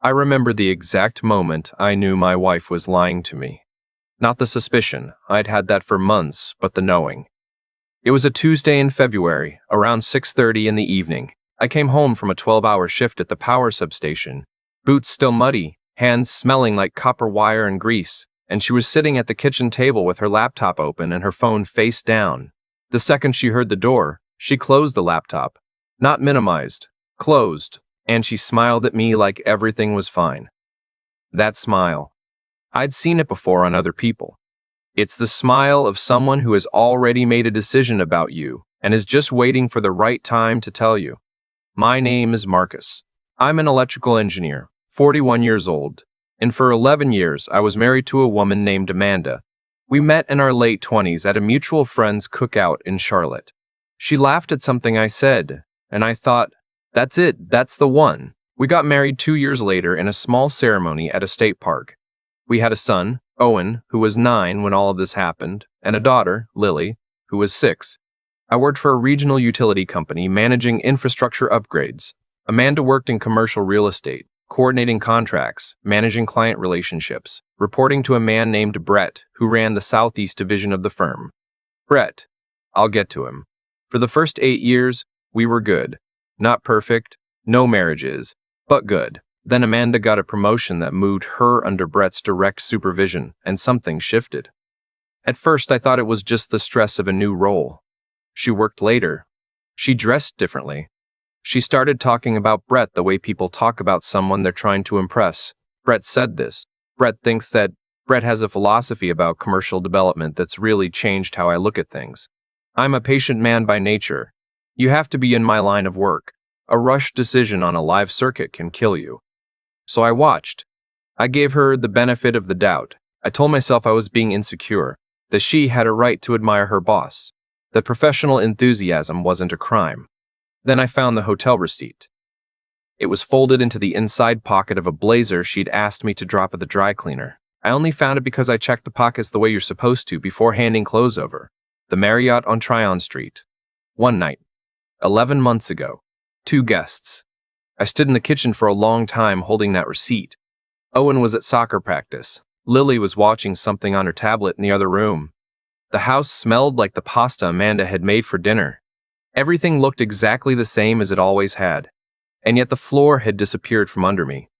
I remember the exact moment I knew my wife was lying to me. Not the suspicion, I'd had that for months, but the knowing. It was a Tuesday in February, around 6:30 in the evening. I came home from a 12-hour shift at the power substation, boots still muddy, hands smelling like copper wire and grease, and she was sitting at the kitchen table with her laptop open and her phone face down. The second she heard the door, she closed the laptop. Not minimized, closed, and she smiled at me like everything was fine. That smile. I'd seen it before on other people. It's the smile of someone who has already made a decision about you and is just waiting for the right time to tell you. My name is Marcus. I'm an electrical engineer, 41 years old, and for 11 years I was married to a woman named Amanda. We met in our late 20s at a mutual friend's cookout in Charlotte. She laughed at something I said, and I thought, that's it, that's the one. We got married 2 years later in a small ceremony at a state park. We had a son, Owen, who was 9 when all of this happened, and a daughter, Lily, who was 6. I worked for a regional utility company managing infrastructure upgrades. Amanda worked in commercial real estate, coordinating contracts, managing client relationships, reporting to a man named Brett, who ran the Southeast division of the firm. Brett, I'll get to him. For the first 8 years, we were good. Not perfect, no marriages, but good. Then Amanda got a promotion that moved her under Brett's direct supervision, and something shifted. At first, I thought it was just the stress of a new role. She worked later. She dressed differently. She started talking about Brett the way people talk about someone they're trying to impress. Brett said this. Brett thinks that Brett has a philosophy about commercial development that's really changed how I look at things. I'm a patient man by nature. You have to be in my line of work. A rushed decision on a live circuit can kill you. So I watched. I gave her the benefit of the doubt. I told myself I was being insecure, that she had a right to admire her boss, that professional enthusiasm wasn't a crime. Then I found the hotel receipt. It was folded into the inside pocket of a blazer she'd asked me to drop at the dry cleaner. I only found it because I checked the pockets the way you're supposed to before handing clothes over. The Marriott on Tryon Street. One night, 11 months ago, 2 guests. I stood in the kitchen for a long time holding that receipt. Owen was at soccer practice. Lily was watching something on her tablet in the other room. The house smelled like the pasta Amanda had made for dinner. Everything looked exactly the same as it always had, and yet the floor had disappeared from under me.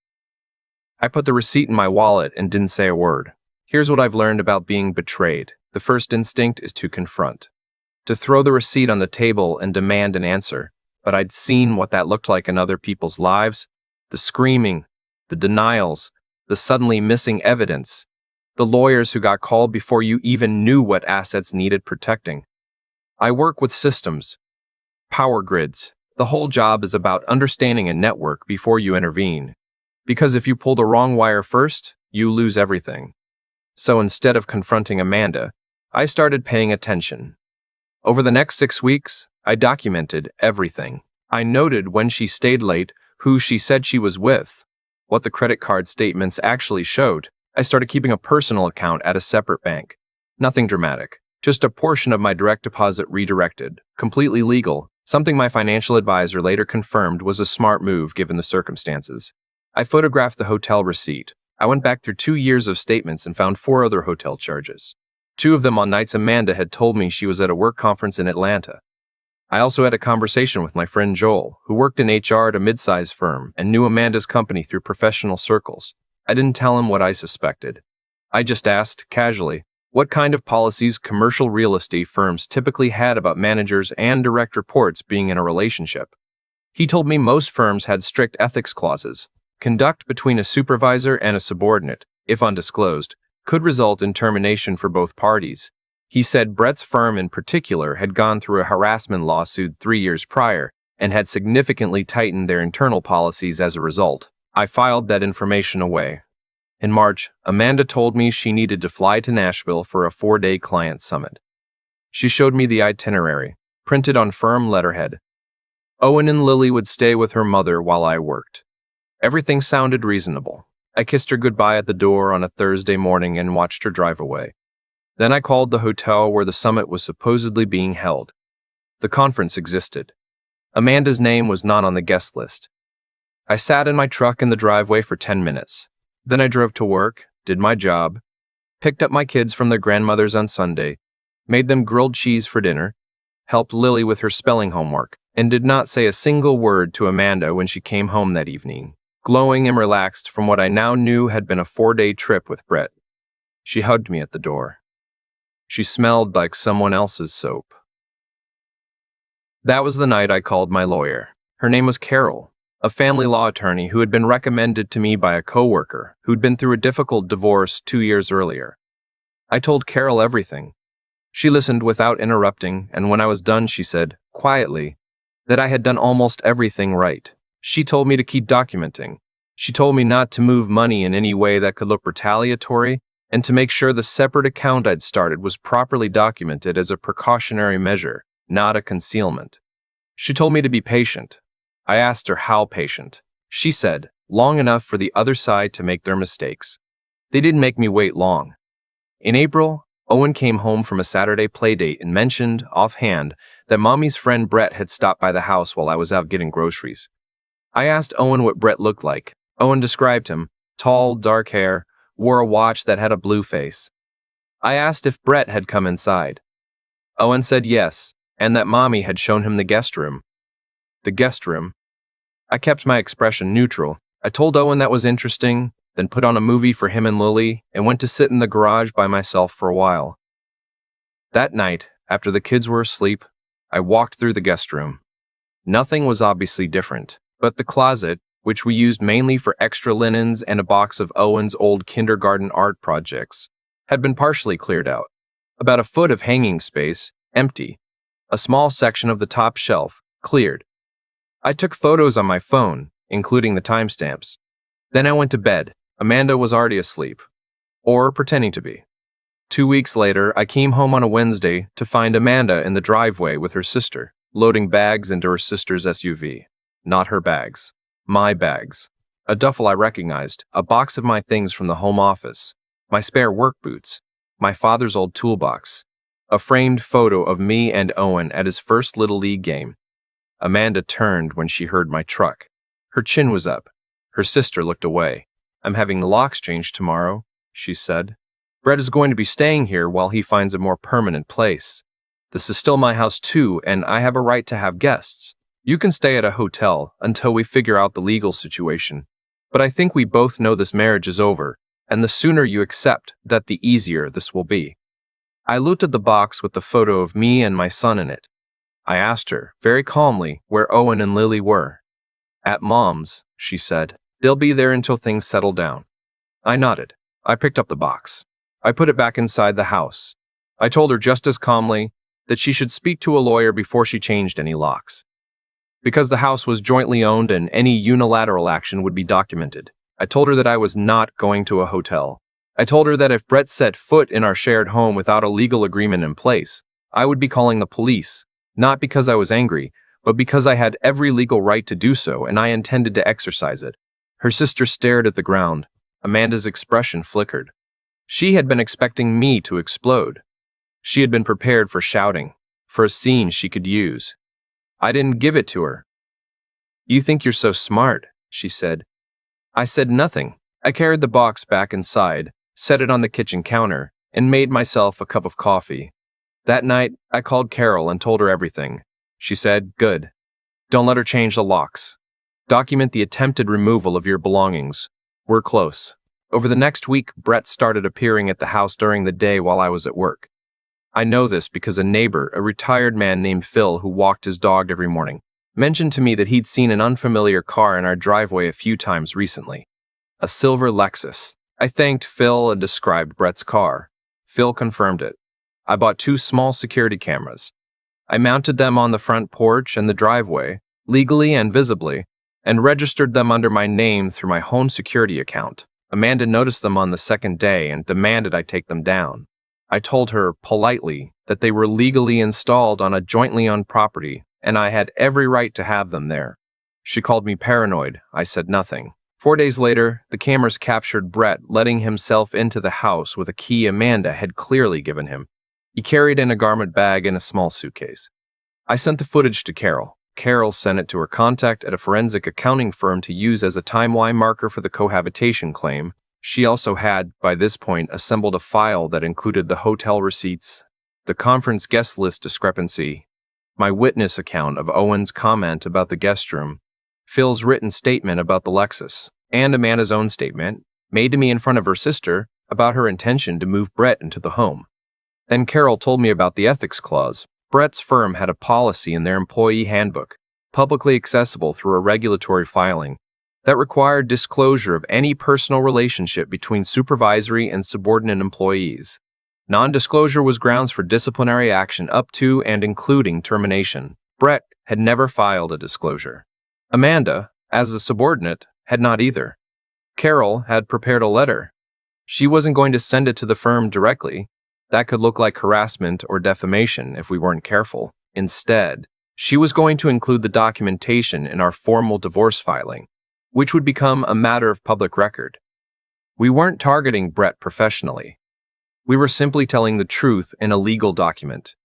I put the receipt in my wallet and didn't say a word. Here's what I've learned about being betrayed. The first instinct is to confront, to throw the receipt on the table and demand an answer. But I'd seen what that looked like in other people's lives. The screaming, the denials, the suddenly missing evidence, the lawyers who got called before you even knew what assets needed protecting. I work with systems, power grids. The whole job is about understanding a network before you intervene. Because if you pull the wrong wire first, you lose everything. So instead of confronting Amanda, I started paying attention. Over the next 6 weeks, I documented everything. I noted when she stayed late, who she said she was with, what the credit card statements actually showed. I started keeping a personal account at a separate bank. Nothing dramatic, just a portion of my direct deposit redirected, completely legal, something my financial advisor later confirmed was a smart move given the circumstances. I photographed the hotel receipt. I went back through 2 years of statements and found 4 other hotel charges. 2 of them on nights Amanda had told me she was at a work conference in Atlanta. I also had a conversation with my friend Joel, who worked in HR at a mid-sized firm and knew Amanda's company through professional circles. I didn't tell him what I suspected. I just asked, casually, what kind of policies commercial real estate firms typically had about managers and direct reports being in a relationship. He told me most firms had strict ethics clauses. Conduct between a supervisor and a subordinate, if undisclosed, could result in termination for both parties. He said Brett's firm in particular had gone through a harassment lawsuit 3 years prior and had significantly tightened their internal policies as a result. I filed that information away. In March, Amanda told me she needed to fly to Nashville for a 4-day client summit. She showed me the itinerary, printed on firm letterhead. Owen and Lily would stay with her mother while I worked. Everything sounded reasonable. I kissed her goodbye at the door on a Thursday morning and watched her drive away. Then I called the hotel where the summit was supposedly being held. The conference existed. Amanda's name was not on the guest list. I sat in my truck in the driveway for 10 minutes. Then I drove to work, did my job, picked up my kids from their grandmother's on Sunday, made them grilled cheese for dinner, helped Lily with her spelling homework, and did not say a single word to Amanda when she came home that evening, glowing and relaxed from what I now knew had been a 4-day trip with Brett. She hugged me at the door. She smelled like someone else's soap. That was the night I called my lawyer. Her name was Carol, a family law attorney who had been recommended to me by a coworker who'd been through a difficult divorce 2 years earlier. I told Carol everything. She listened without interrupting, and when I was done, she said, quietly, that I had done almost everything right. She told me to keep documenting. She told me not to move money in any way that could look retaliatory, and to make sure the separate account I'd started was properly documented as a precautionary measure, not a concealment. She told me to be patient. I asked her how patient. She said, long enough for the other side to make their mistakes. They didn't make me wait long. In April, Owen came home from a Saturday playdate and mentioned, offhand, that Mommy's friend Brett had stopped by the house while I was out getting groceries. I asked Owen what Brett looked like. Owen described him: tall, dark hair, wore a watch that had a blue face. I asked if Brett had come inside. Owen said yes, and that Mommy had shown him the guest room. The guest room? I kept my expression neutral. I told Owen that was interesting, then put on a movie for him and Lily, and went to sit in the garage by myself for a while. That night, after the kids were asleep, I walked through the guest room. Nothing was obviously different, but the closet, which we used mainly for extra linens and a box of Owen's old kindergarten art projects, had been partially cleared out. About a foot of hanging space, empty. A small section of the top shelf, cleared. I took photos on my phone, including the timestamps. Then I went to bed. Amanda was already asleep, or pretending to be. 2 weeks later, I came home on a Wednesday to find Amanda in the driveway with her sister, loading bags into her sister's SUV. Not her bags. My bags. A duffel I recognized, a box of my things from the home office, my spare work boots, my father's old toolbox, a framed photo of me and Owen at his first Little League game. Amanda turned when she heard my truck. Her chin was up. Her sister looked away. I'm having the locks changed tomorrow, she said. Brett is going to be staying here while he finds a more permanent place. This is still my house too, and I have a right to have guests. You can stay at a hotel until we figure out the legal situation. But I think we both know this marriage is over, and the sooner you accept that, the easier this will be. I looked at the box with the photo of me and my son in it. I asked her, very calmly, where Owen and Lily were. At Mom's, she said. They'll be there until things settle down. I nodded. I picked up the box. I put it back inside the house. I told her just as calmly that she should speak to a lawyer before she changed any locks. Because the house was jointly owned and any unilateral action would be documented. I told her that I was not going to a hotel. I told her that if Brett set foot in our shared home without a legal agreement in place, I would be calling the police, not because I was angry, but because I had every legal right to do so and I intended to exercise it. Her sister stared at the ground. Amanda's expression flickered. She had been expecting me to explode. She had been prepared for shouting, for a scene she could use. I didn't give it to her. You think you're so smart, she said. I said nothing. I carried the box back inside, set it on the kitchen counter, and made myself a cup of coffee. That night, I called Carol and told her everything. She said, good. Don't let her change the locks. Document the attempted removal of your belongings. We're close. Over the next week, Brett started appearing at the house during the day while I was at work. I know this because a neighbor, a retired man named Phil who walked his dog every morning, mentioned to me that he'd seen an unfamiliar car in our driveway a few times recently. A silver Lexus. I thanked Phil and described Brett's car. Phil confirmed it. I bought 2 small security cameras. I mounted them on the front porch and the driveway, legally and visibly, and registered them under my name through my home security account. Amanda noticed them on the second day and demanded I take them down. I told her, politely, that they were legally installed on a jointly owned property, and I had every right to have them there. She called me paranoid. I said nothing. 4 days later, the cameras captured Brett letting himself into the house with a key Amanda had clearly given him. He carried in a garment bag and a small suitcase. I sent the footage to Carol. Carol sent it to her contact at a forensic accounting firm to use as a timeline marker for the cohabitation claim. She also had, by this point, assembled a file that included the hotel receipts, the conference guest list discrepancy, my witness account of Owen's comment about the guest room, Phil's written statement about the Lexus, and Amanda's own statement, made to me in front of her sister, about her intention to move Brett into the home. Then Carol told me about the ethics clause. Brett's firm had a policy in their employee handbook, publicly accessible through a regulatory filing, that required disclosure of any personal relationship between supervisory and subordinate employees. Non-disclosure was grounds for disciplinary action up to and including termination. Brett had never filed a disclosure. Amanda, as a subordinate, had not either. Carol had prepared a letter. She wasn't going to send it to the firm directly. That could look like harassment or defamation if we weren't careful. Instead, she was going to include the documentation in our formal divorce filing, which would become a matter of public record. We weren't targeting Brett professionally. We were simply telling the truth in a legal document.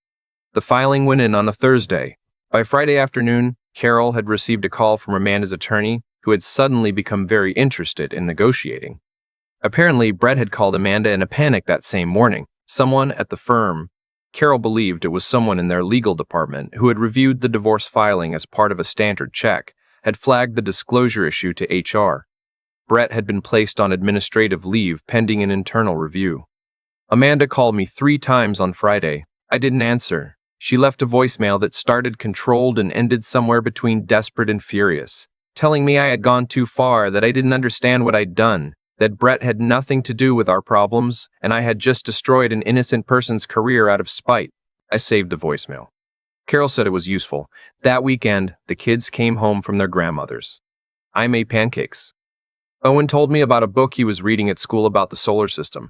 The filing went in on a Thursday. By Friday afternoon, Carol had received a call from Amanda's attorney, who had suddenly become very interested in negotiating. Apparently, Brett had called Amanda in a panic that same morning. Someone at the firm, Carol believed it was someone in their legal department who had reviewed the divorce filing as part of a standard check, had flagged the disclosure issue to HR. Brett had been placed on administrative leave pending an internal review. Amanda called me 3 times on Friday. I didn't answer. She left a voicemail that started controlled and ended somewhere between desperate and furious, telling me I had gone too far, that I didn't understand what I'd done, that Brett had nothing to do with our problems, and I had just destroyed an innocent person's career out of spite. I saved the voicemail. Carol said it was useful. That weekend, the kids came home from their grandmother's. I made pancakes. Owen told me about a book he was reading at school about the solar system.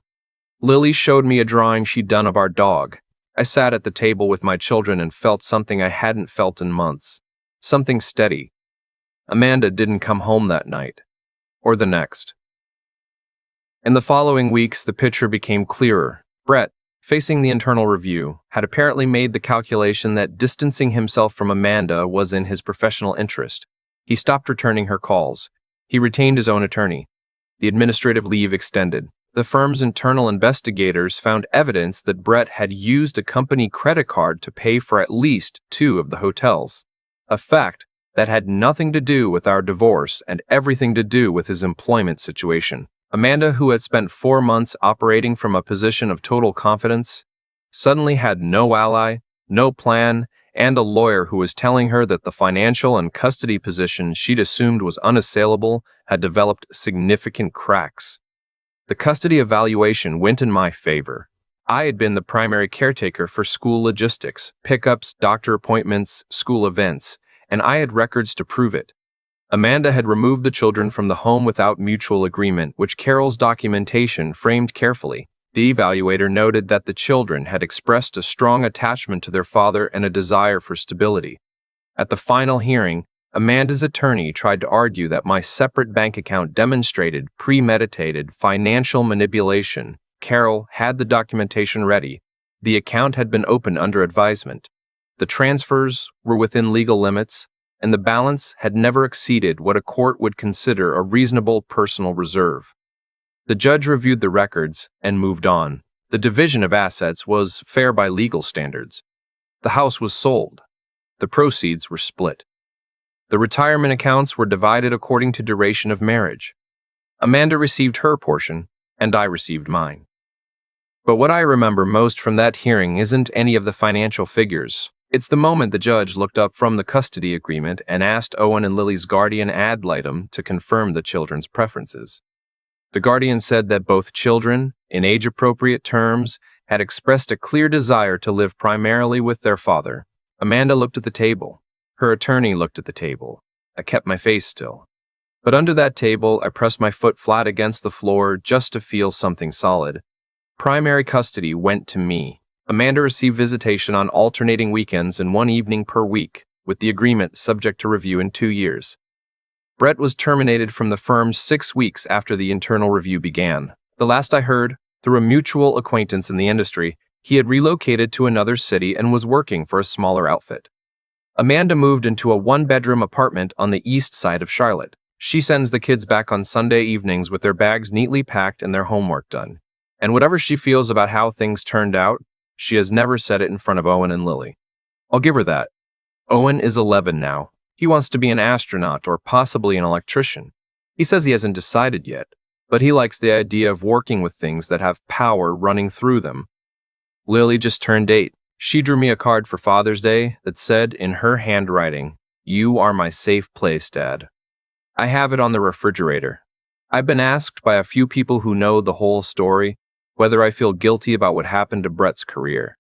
Lily showed me a drawing she'd done of our dog. I sat at the table with my children and felt something I hadn't felt in months. Something steady. Amanda didn't come home that night. Or the next. In the following weeks, the picture became clearer. Brett, facing the internal review, had apparently made the calculation that distancing himself from Amanda was in his professional interest. He stopped returning her calls. He retained his own attorney. The administrative leave extended. The firm's internal investigators found evidence that Brett had used a company credit card to pay for at least 2 of the hotels, a fact that had nothing to do with our divorce and everything to do with his employment situation. Amanda, who had spent 4 months operating from a position of total confidence, suddenly had no ally, no plan, and a lawyer who was telling her that the financial and custody position she'd assumed was unassailable had developed significant cracks. The custody evaluation went in my favor. I had been the primary caretaker for school logistics, pickups, doctor appointments, school events, and I had records to prove it. Amanda had removed the children from the home without mutual agreement, which Carol's documentation framed carefully. The evaluator noted that the children had expressed a strong attachment to their father and a desire for stability. At the final hearing, Amanda's attorney tried to argue that my separate bank account demonstrated premeditated financial manipulation. Carol had the documentation ready. The account had been opened under advisement. The transfers were within legal limits, and the balance had never exceeded what a court would consider a reasonable personal reserve. The judge reviewed the records and moved on. The division of assets was fair by legal standards. The house was sold. The proceeds were split. The retirement accounts were divided according to duration of marriage. Amanda received her portion, and I received mine. But what I remember most from that hearing isn't any of the financial figures. It's the moment the judge looked up from the custody agreement and asked Owen and Lily's guardian ad litem to confirm the children's preferences. The guardian said that both children, in age-appropriate terms, had expressed a clear desire to live primarily with their father. Amanda looked at the table. Her attorney looked at the table. I kept my face still. But under that table, I pressed my foot flat against the floor just to feel something solid. Primary custody went to me. Amanda received visitation on alternating weekends and 1 evening per week, with the agreement subject to review in 2 years. Brett was terminated from the firm 6 weeks after the internal review began. The last I heard, through a mutual acquaintance in the industry, he had relocated to another city and was working for a smaller outfit. Amanda moved into a one-bedroom apartment on the east side of Charlotte. She sends the kids back on Sunday evenings with their bags neatly packed and their homework done. And whatever she feels about how things turned out, she has never said it in front of Owen and Lily. I'll give her that. Owen is 11 now. He wants to be an astronaut or possibly an electrician. He says he hasn't decided yet, but he likes the idea of working with things that have power running through them. Lily just turned 8. She drew me a card for Father's Day that said in her handwriting, "You are my safe place, Dad." I have it on the refrigerator. I've been asked by a few people who know the whole story whether I feel guilty about what happened to Brett's career.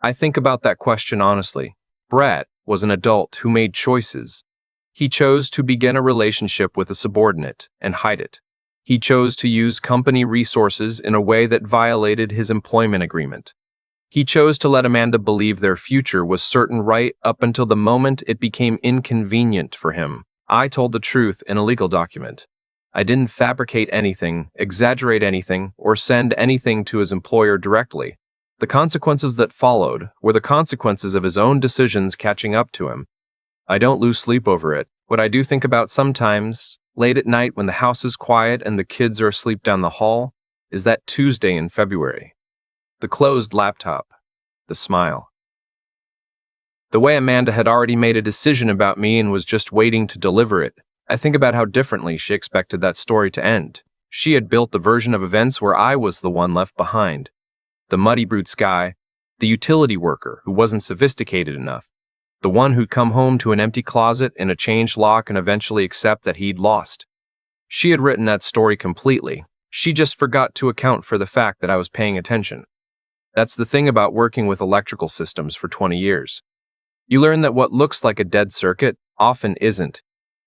I think about that question honestly. Brett was an adult who made choices. He chose to begin a relationship with a subordinate and hide it. He chose to use company resources in a way that violated his employment agreement. He chose to let Amanda believe their future was certain right up until the moment it became inconvenient for him. I told the truth in a legal document. I didn't fabricate anything, exaggerate anything, or send anything to his employer directly. The consequences that followed were the consequences of his own decisions catching up to him. I don't lose sleep over it. What I do think about sometimes, late at night when the house is quiet and the kids are asleep down the hall, is that Tuesday in February. The closed laptop. The smile. The way Amanda had already made a decision about me and was just waiting to deliver it. I think about how differently she expected that story to end. She had built the version of events where I was the one left behind. The muddy brutes guy, the utility worker who wasn't sophisticated enough, the one who'd come home to an empty closet and a changed lock and eventually accept that he'd lost. She had written that story completely. She just forgot to account for the fact that I was paying attention. That's the thing about working with electrical systems for 20 years. You learn that what looks like a dead circuit often isn't.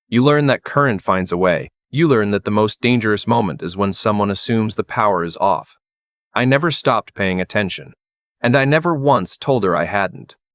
You learn that current finds a way. You learn that the most dangerous moment is when someone assumes the power is off. I never stopped paying attention, and I never once told her I hadn't.